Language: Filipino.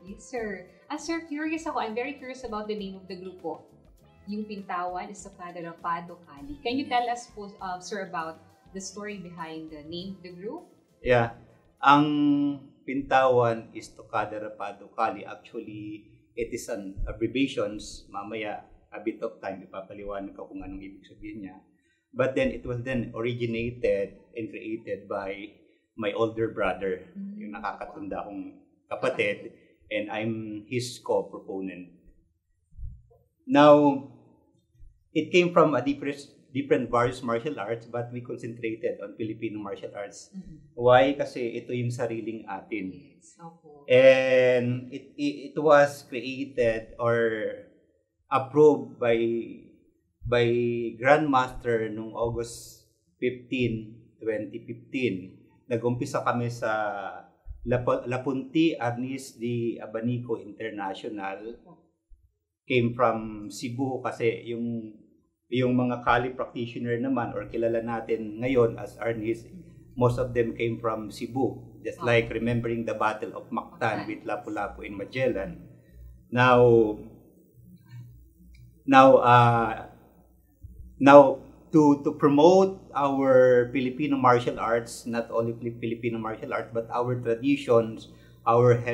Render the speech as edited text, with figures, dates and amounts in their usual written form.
Yes, sir. Sir, curious ako. I'm very curious about the name of the group po. Yung Pintawan, Estocada Rapado, Cali. Can you tell us po, sir, about the story behind the name of the group? Yeah. Ang Pintawan, Estocada Rapado, Cali, actually, it is an abbreviations. Mamaya, a bit of time, ipapaliwanag ko kung anong ibig sabihin niya. But then, it was then originated and created by my older brother, yung nakakatanda kong kapatid, and I'm his co-proponent. Now, it came from a different various martial arts, but we concentrated on Filipino martial arts. Why? Kasi ito yung sariling atin. Yes, opo. And it was created or approved by Grandmaster noong August 15, 2015. Nag-umpisa kami sa Lapunti Arnis de Abanico International. Came from Cebu kasi yung mga Kali practitioner naman or kilala natin ngayon as Arnis, most of them came from Cebu. Just like remembering the Battle of Mactan with Lapu-Lapu in Magellan. Now, to promote our Filipino martial arts, not only Filipino martial arts, but our traditions, our